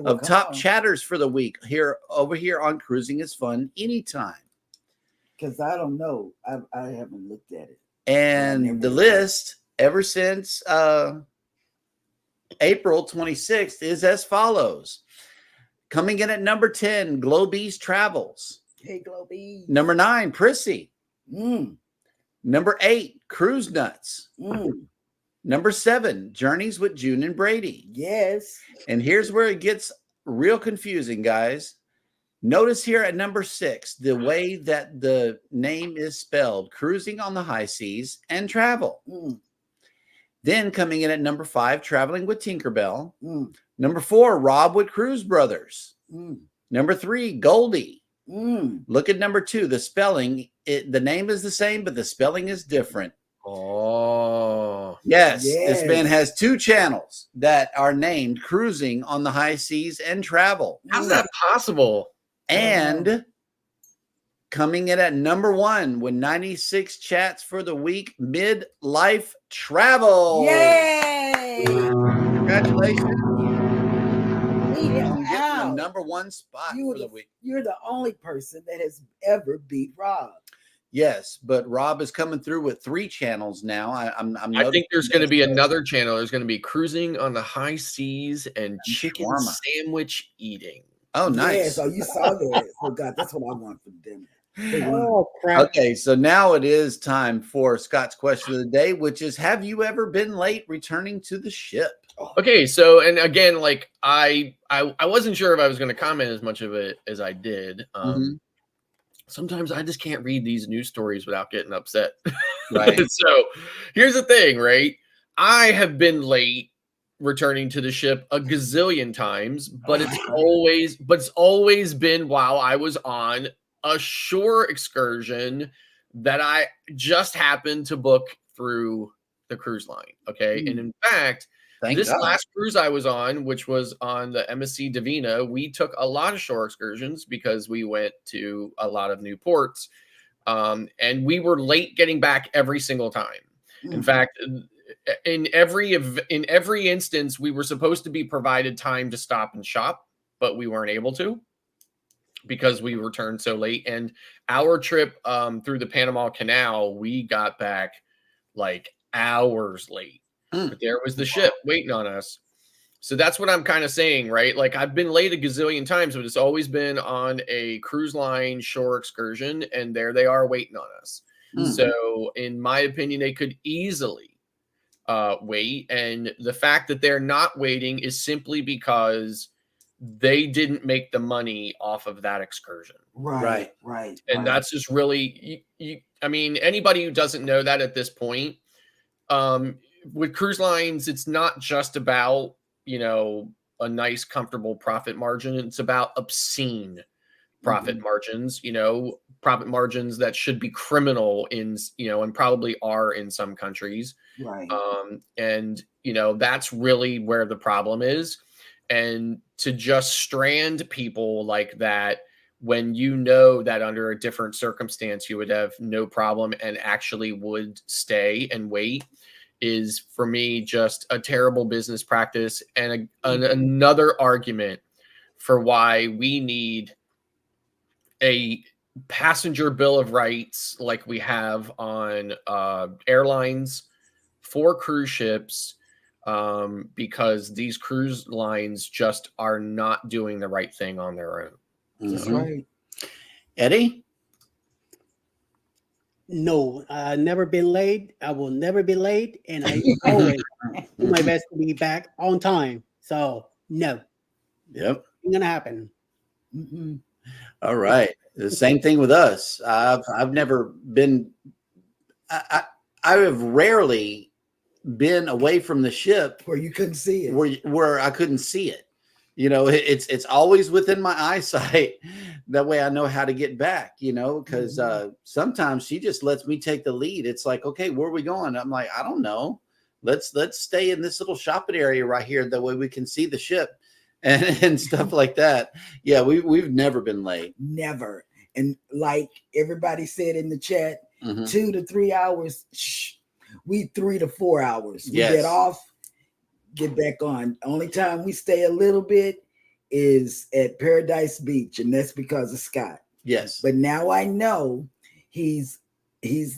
of top chatters for the week over here on Cruising is Fun Anytime. Because I don't know. I haven't looked at it. And the list ever since April 26th is as follows. Coming in at number 10, Globees Travels. Hey, Globees. Number 9, Prissy. Number 8, Cruise Nuts. Number 7, Journeys with June and Brady. Yes. And here's where it gets real confusing, guys. Notice here at number 6, the way that the name is spelled, Cruising on the High Seas and Travel. Then coming in at number 5, Traveling with Tinkerbell. Number 4, Rob with Cruise Brothers. Number 3, Goldie. Look at number 2, the spelling. The name is the same, but the spelling is different. Oh. Yes. This man has 2 channels that are named Cruising on the High Seas and Travel. How's that possible? And coming in at number 1 with 96 chats for the week, Midlife Travel. Yay! Congratulations. Wow. The number 1 spot for the week. You're the only person that has ever beat Rob. Yes, but Rob is coming through with 3 channels now. I think there's going to be another channel. There's going to be Cruising on the High Seas and Chicken Shawarma. Sandwich Eating. Oh, nice. Yeah, so you saw that. Oh God, that's what I want for dinner. Oh crap. Okay, so now it is time for Scott's question of the day, which is, have you ever been late returning to the ship? Okay, so and again, like I wasn't sure if I was going to comment as much of it as I did. Sometimes I just can't read these news stories without getting upset. Right. So here's the thing, right? I have been late returning to the ship a gazillion times, but it's always been while I was on a shore excursion that I just happened to book through the cruise line. Okay. And in fact, last cruise I was on, which was on the MSC Divina, we took a lot of shore excursions because we went to a lot of new ports. And we were late getting back every single time. In fact, in every instance, we were supposed to be provided time to stop and shop, but we weren't able to because we returned so late. And our trip through the Panama Canal, we got back like hours late. But there was the ship waiting on us. So that's what I'm kind of saying, right? Like I've been late a gazillion times, but it's always been on a cruise line shore excursion, and there they are waiting on us. So in my opinion, they could easily wait. And the fact that they're not waiting is simply because they didn't make the money off of that excursion. Right. And that's just really, I mean, anybody who doesn't know that at this point, with cruise lines, it's not just about, a nice, comfortable profit margin. It's about obscene profit margins, profit margins that should be criminal in, and probably are in some countries. Right. And, that's really where the problem is. And to just strand people like that, when you know that under a different circumstance, you would have no problem and actually would stay and wait, is for me just a terrible business practice and another argument for why we need a passenger bill of rights like we have on airlines for cruise ships, because these cruise lines just are not doing the right thing on their own. That's right. Eddie? No, I've never been late. I will never be late, and I always do my best to be back on time. So no. Yep. Ain't gonna happen. All right. The same thing with us. I've never been. I have rarely been away from the ship where you couldn't see it. Where I couldn't see it. It's always within my eyesight. That way I know how to get back, because sometimes she just lets me take the lead. It's like, okay, where are we going? I'm like, I don't know. Let's stay in this little shopping area right here. That way we can see the ship and stuff like that. Yeah, we've never been late. Never. And like everybody said in the chat, 2 to 3 hours. We 3 to 4 hours. We get off, get back on. Only time we stay a little bit is at Paradise Beach, and that's because of Scott. Yes. But now I know he's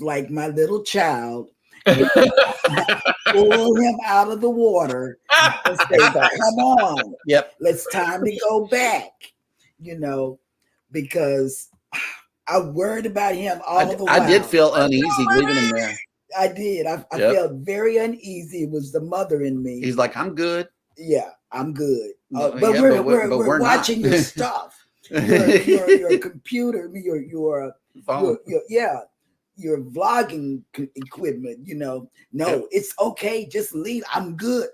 like my little child. Pull him out of the water and say, come on. Yep. It's time to go back, because I worried about him all the while. I did feel uneasy leaving him there. I did. I felt very uneasy. It was the mother in me. He's like, I'm good. Yeah, I'm good. But we're watching your stuff. Your computer, your phone. Your vlogging equipment. No, it's okay. Just leave. I'm good.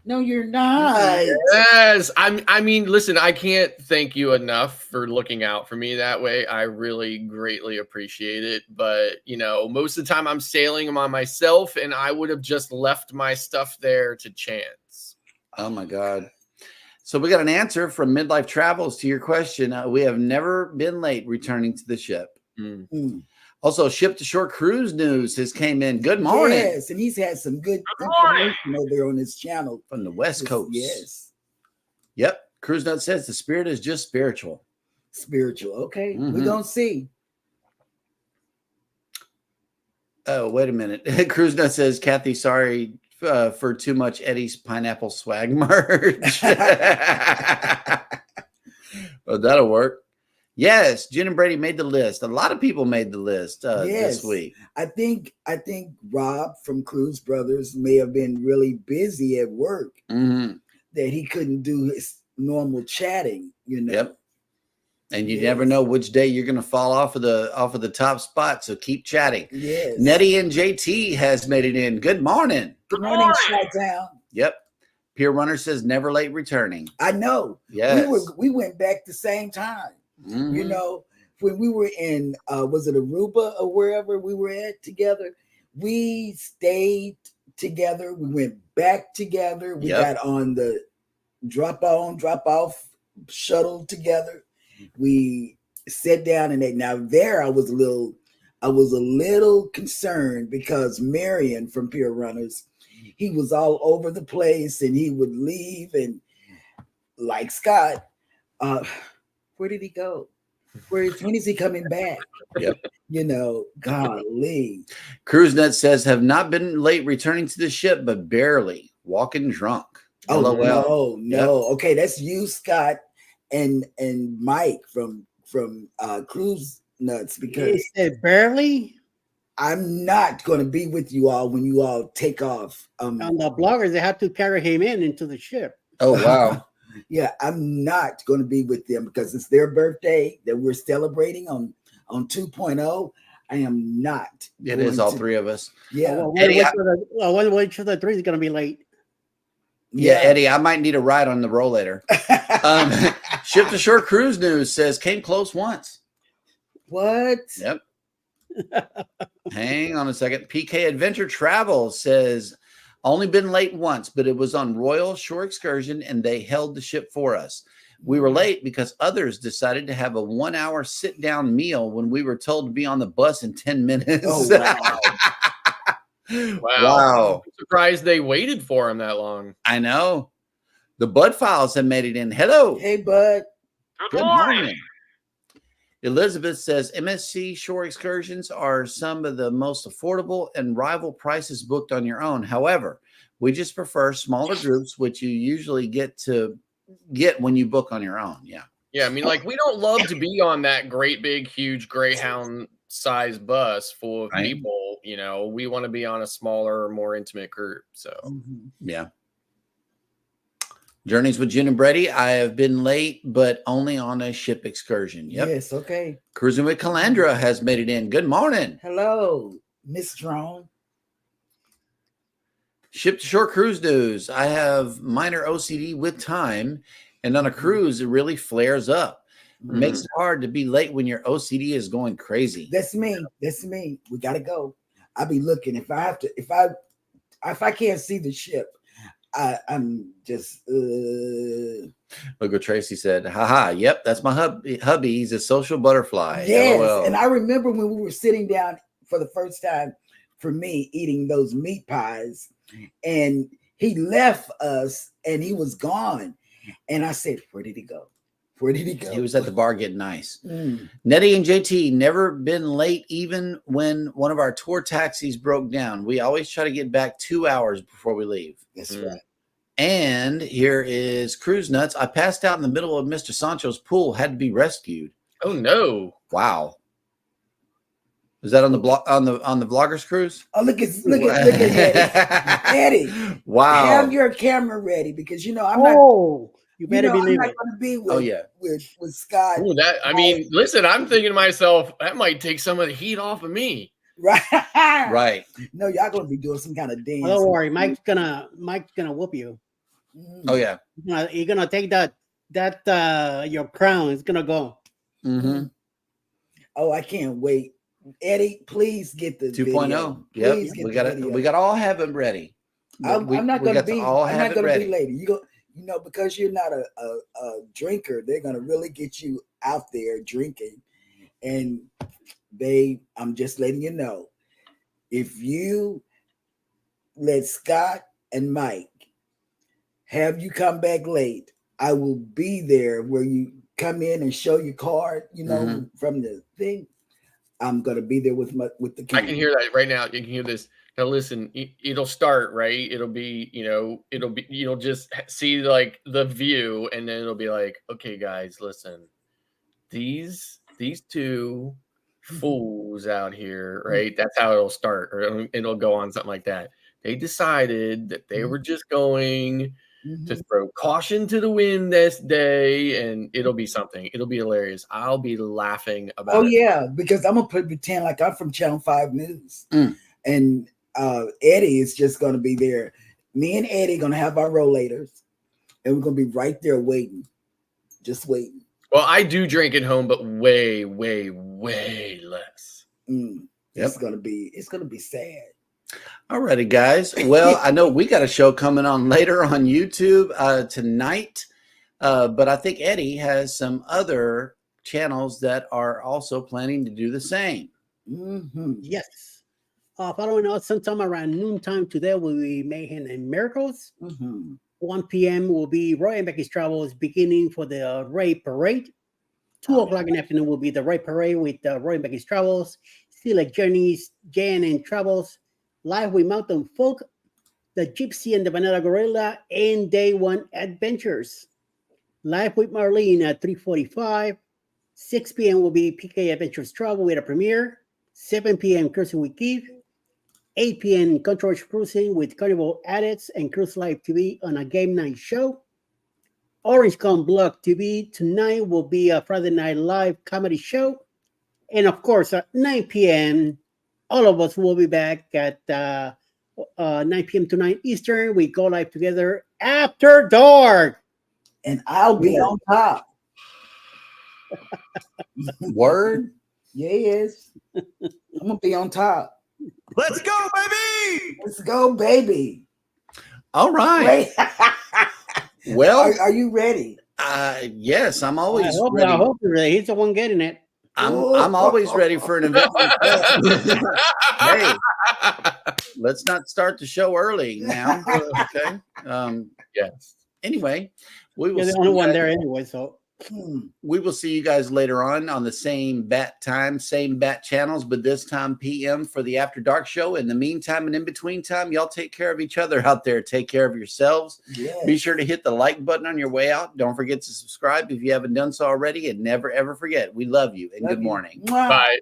No, you're not. Yes. I mean, listen, I can't thank you enough for looking out for me that way. I really greatly appreciate it. But, most of the time I'm sailing them on myself, and I would have just left my stuff there to chance. Oh, my God. So we got an answer from Midlife Travels to your question. We have never been late returning to the ship. Also, Ship to Shore Cruise News has came in. Good morning. Yes, and he's had some good information over there on his channel. From the West Coast. Yes. Yep. Cruise Note says the spirit is just spiritual. Spiritual. Okay. We're going to see. Oh, wait a minute. Cruise Note says, Kathy, sorry for too much Eddie's pineapple swag merch. Oh, that'll work. Yes, Jen and Brady made the list. A lot of people made the list this week. I think Rob from Cruise Brothers may have been really busy at work that he couldn't do his normal chatting, you know. Yep. And you never know which day you're going to fall off of the top spot. So keep chatting. Yes. Nettie and JT has made it in. Good morning. Good morning, Chi-Town. Yep. Pier Runner says never late returning. I know. Yes. We went back the same time. You know, when we were in was it Aruba or wherever we were at together, we stayed together. We went back together. We got on the drop off shuttle together. We sat down and ate. Now there I was a little concerned because Marion from Pier Runners, he was all over the place and he would leave, and like Scott, where did he go? When is he coming back? Yep. You know, golly. Cruise Nut says have not been late returning to the ship, but barely walking drunk. Oh, LOL. no. Yep. Okay, that's you, Scott, and Mike from Cruise Nuts, because barely. I'm not going to be with you all when you all take off. On the bloggers, they had to carry him into the ship. Oh, wow. Yeah, I'm not going to be with them because it's their birthday that we're celebrating on 2.0. I am not. It is all three of us. Yeah. Which of the three is going to be late? Yeah, Eddie, I might need a ride on the roll later. Ship to Shore Cruise News says came close once. What? Yep. Hang on a second. PK Adventure Travel says only been late once, but it was on Royal Shore Excursion and they held the ship for us. We were late because others decided to have a 1 hour sit down meal when we were told to be on the bus in 10 minutes. Oh, wow. Wow. I'm surprised they waited for him that long. I know. The Bud Files have made it in. Hello. Hey, Bud. Good morning. Elizabeth says MSC shore excursions are some of the most affordable and rival prices booked on your own. However, we just prefer smaller groups, which you usually get when you book on your own. Yeah. Yeah. I mean, like, we don't love to be on that great, big, huge Greyhound size bus full of people. You know, we want to be on a smaller, more intimate group. So, yeah. Journeys with Jen and Brady. I have been late, but only on a ship excursion. Yep. Yes, okay. Cruising with Calandra has made it in. Good morning. Hello, Miss Drone. Ship to Shore Cruise News. I have minor OCD with time, and on a cruise, it really flares up. It makes it hard to be late when your OCD is going crazy. That's me. We gotta go. I'll be looking. If I can't see the ship, I'm just Look what Tracy said. Haha, yep, that's my hubby. He's a social butterfly. Yes. LOL. And I remember when we were sitting down for the first time for me eating those meat pies, and he left us and he was gone. And I said, where did he go? Where did he go? He was at the bar getting nice. Nettie and JT never been late, even when one of our tour taxis broke down. We always try to get back 2 hours before we leave. That's right. And here is Cruise Nuts. I passed out in the middle of Mr. Sancho's pool, had to be rescued. oh no. Wow. Is that on the vloggers cruise? Oh, look at Eddie. Eddie. Wow. Have your camera ready because I'm not. You better I'm believe not it. going to be with Scott. Ooh, I mean, listen, I'm thinking to myself, that might take some of the heat off of me. Right. Right. No, y'all going to be doing some kind of dance. Don't worry, Mike's gonna whoop you. Oh yeah. You're gonna take that your crown. It's gonna go. Oh, I can't wait. Eddie, please get the 2.0. Yep. We got to all have it ready. I'm not going to be late. Because you're not a drinker, they're going to really get you out there drinking. And babe, I'm just letting you know, if you let Scott and Mike have you come back late, I will be there where you come in and show your card, from the thing. I'm going to be there with the camera. I can hear that right now. You can hear this. Now listen, it'll start, right? It'll be, you'll just see like the view, and then it'll be like, okay, guys, listen, these two fools out here, right? That's how it'll start, or it'll go on something like that. They decided that they were just going to throw caution to the wind this day, and it'll be something. It'll be hilarious. I'll be laughing about it. Oh, yeah, because I'm going to pretend like I'm from Channel 5 News. And Eddie is just going to be there. Me and Eddie going to have our rollators, and we're going to be right there waiting, just waiting. Well, I do drink at home, but way, way, way less. It's going to be sad. All righty, guys. Well, I know we got a show coming on later on YouTube tonight, but I think Eddie has some other channels that are also planning to do the same. Yes. Following us sometime around noontime today will be Mayhem and Miracles. 1 p.m. will be Roy and Becky's Travels, beginning for the Ray Parade. 2 o'clock in the afternoon will be the Ray Parade with Roy and Becky's Travels. Select Journeys, Jan and Travels. Live with Mountain Folk, the Gypsy and the Vanilla Gorilla, and Day One Adventures. Live with Marlene at 3:45. 6 p.m. will be PK Adventures Travel with a premiere. 7 p.m. Cruising with Keith. 8 p.m. Controls Cruising with Carnival Addicts and Cruise Live TV on a game night show. Orange Con Block TV tonight will be a Friday Night Live comedy show. And of course, at 9 p.m., all of us will be back at 9 p.m. to 9 Eastern. We go live together after dark. And I'll be on top. Word? Yes. I'm going to be on top. Let's go, baby! Let's go, baby. All right. Well, are you ready? Yes, I'm always ready. I hope you're ready. He's the one getting it. I'm always ready for an event like that. Hey, let's not start the show early now. Okay. Yes. Anyway, we will. You're the only one there anyway, so. We will see you guys later on the same bat time, same bat channels, but this time PM for the After Dark show. In the meantime and in between time, y'all take care of each other out there. Take care of yourselves. Yes. Be sure to hit the like button on your way out. Don't forget to subscribe if you haven't done so already, and never, ever forget, we love you and good morning. Bye.